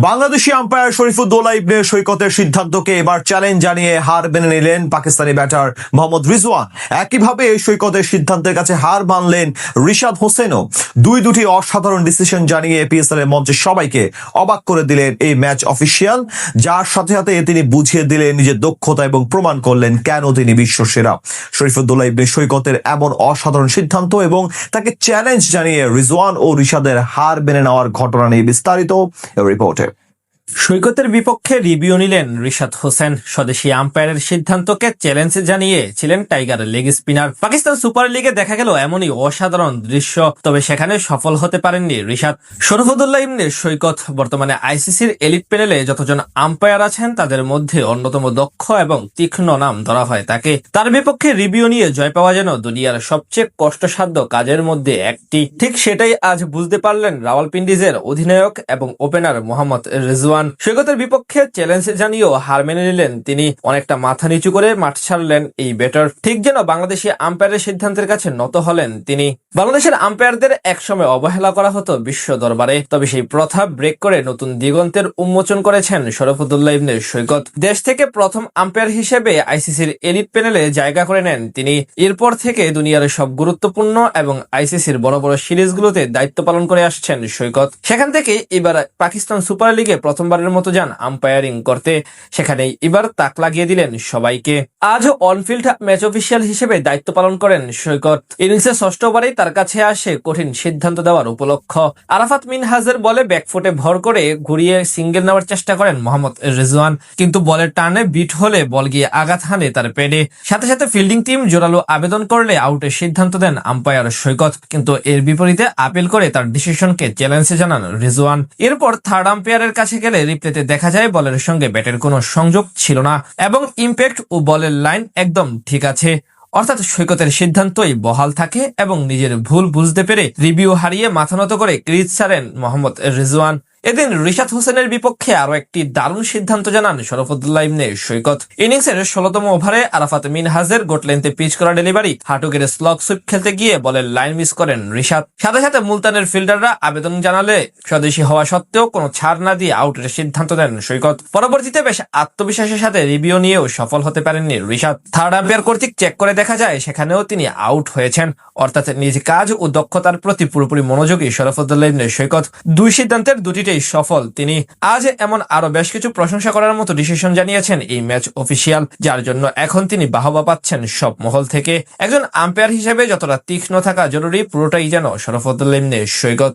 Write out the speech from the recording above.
Bangladeshi umpire শরীফুদ্দৌলা ইবনে সৈকতের সিদ্ধান্তকে এবার চ্যালেঞ্জ জানিয়ে হার মেনে নিলেন পাকিস্তানি ব্যাটার মোহাম্মদ রিজওয়ান। একইভাবে সৈকতের সিদ্ধান্তের কাছে হার মানলেন রিশাদ হোসেনও। দুটি অসাধারণ ডিসিশন জানিয়ে পিএসএল এর মঞ্চে সবাইকে অবাক করে দিলেন এই ম্যাচ অফিসিয়াল, যার সাথে সাথে তিনি বুঝিয়ে দিলেন নিজের দক্ষতা এবং প্রমাণ করলেন কেন তিনি বিশ্ব সেরা। শরীফুদ্দৌলা ইবনে সৈকতের এমন অসাধারণ সিদ্ধান্ত এবং তাকে চ্যালেঞ্জ জানিয়ে রিজওয়ান ও রিশাদের হার মেনে নেওয়ার ঘটনা নিয়ে বিস্তারিত রিপোর্টে। সৈকতের বিপক্ষে রিভিউ নিলেন রিশাদ হোসেন। স্বদেশি আম্পায়ারের সিদ্ধান্তকে চ্যালেঞ্জ জানিয়েছিলেন tiger leg spinner. Pakistan super লিগে দেখা গেল এমনই অসাধারণ দৃশ্য, তবে সেখানে সফল হতে পারেননি রিশাদ। শরীফুদ্দৌলা ইবনে সৈকত বর্তমানে আইসিসির এলিট প্যানেলে যতজন আম্পায়ার আছেন তাদের মধ্যে অন্যতম দক্ষ এবং তীক্ষ্ণ নাম ধরা হয় তাকে। তার বিপক্ষে রিভিউ নিয়ে জয় পাওয়া যেন দুনিয়ার সবচেয়ে কষ্টসাধ্য কাজের মধ্যে একটি। ঠিক সেটাই আজ বুঝতে পারলেন রাওয়ালপিন্ডিজের অধিনায়ক এবং ওপেনার মোহাম্মদ রিজওয়ান। সৈকতের বিপক্ষে চ্যালেঞ্জ জানিয়েও হার মেনে নিলেন তিনি। অনেকটা মাথা নিচু করে মাঠ ছাড়লেন এই ব্যাটার, ঠিক যেন বাংলাদেশি আম্পায়ারের সিদ্ধান্তের কাছে নত হলেন তিনি। বাংলাদেশের আম্পায়ারদের একসময় অবহেলা করা হতো বিশ্ব দরবারে, তবে সেই প্রথা ব্রেক করে নতুন দিগন্তের উন্মোচন করেছেন শরীফুদ্দৌলা ইবনে সৈকত। দেশ থেকে প্রথম আম্পায়ার হিসেবে আইসিসির এলিট প্যানেলে জায়গা করে নেন তিনি। এরপর থেকে দুনিয়ার সব গুরুত্বপূর্ণ এবং আইসিসির বড় বড় সিরিজগুলোতে দায়িত্ব পালন করে আসছেন সৈকত। সেখান থেকে এবার পাকিস্তান সুপার লিগে প্রথমবারের মতো যান আম্পায়ারিং করতে। সেখানেই এবার তাক লাগিয়ে দিলেন সবাইকে। আজও অনফিল্ড ম্যাচ অফিসিয়াল হিসেবে দায়িত্ব পালন করেন সৈকত। ইনিংসের ষষ্ঠ ওভারেই তার কাছে আসে কঠিন সিদ্ধান্ত দেওয়ার উপলক্ষ। আরাফাত মিনহাজের বলে ব্যাকফুটে ভর করে ঘুরিয়ে সিঙ্গেল নেওয়ার চেষ্টা করেন মোহাম্মদ রিজওয়ান, কিন্তু বলের টার্নে বিট হলে বল গিয়ে আঘাত হানে তার পেডে। সাথে সাথে ফিল্ডিং টিম জোরালো আবেদন করলে আউটের সিদ্ধান্ত দেন আম্পায়ার সৈকত, কিন্তু এর বিপরীতে আপিল করে তার ডিসিশনকে চ্যালেঞ্জে জানান রিজওয়ান। এরপর থার্ড আম্পায়ারের কাছে গেলে রিপ্লেতে দেখা যায় বলের সঙ্গে ব্যাটের কোনো সংযোগ ছিল না এবং ইম্প্যাক্ট ও বলের লাইন একদম ঠিক আছে। অর্থাৎ সৈকতের সিদ্ধান্তই বহাল থাকে এবং নিজের ভুল বুঝতে পেরে রিভিউ হারিয়ে মাথা নত করে ক্রিজ ছাড়েন মোহাম্মদ রিজওয়ান। এদিন রিশাদ হোসেনের বিপক্ষে আরো একটি দারুণ সিদ্ধান্ত জানান শরীফুদ্দৌলা ইবনে সৈকত। ইনিংসের 16তম ওভারে আরাফাত মিনহাজের গোট লেন্থে পিচ করা ডেলিভারি হাঁটু গেড়ে স্লগ সুইপ খেলতে গিয়ে বলের লাইন মিস করেন রিশাদ। সাথে সাথে মুলতানের ফিল্ডাররা আবেদন জানালে স্বদেশী হওয়া সত্ত্বেও কোনো ছাড় না দিয়ে আউটের সিদ্ধান্ত দেন সৈকত। পরবর্তীতে বেশ আত্মবিশ্বাসের সাথে রিভিউ নিয়েও সফল হতে পারেননি রিশাদ। থার্ড আম্পায়ার কর্তৃক চেক করে দেখা যায় সেখানেও তিনি আউট হয়েছেন। অর্থাৎ নিজ কাজ ও দক্ষতার প্রতি পুরোপুরি মনোযোগী শরীফুদ্দৌলা ইবনে সৈকত। দুই সিদ্ধান্তের দুটিতেই সফল তিনি। আজ এমন আরো বেশ কিছু প্রশংসা করার মতো ডিসিশন জানিয়েছেন এই ম্যাচ অফিসিয়াল, যার জন্য এখন তিনি বাহবা পাচ্ছেন সব মহল থেকে। একজন আম্পায়ার হিসেবে যতটা তীক্ষ্ণ থাকা জরুরি, পুরোটাই যেন শরীফুদ্দৌলা ইবনে সৈকত।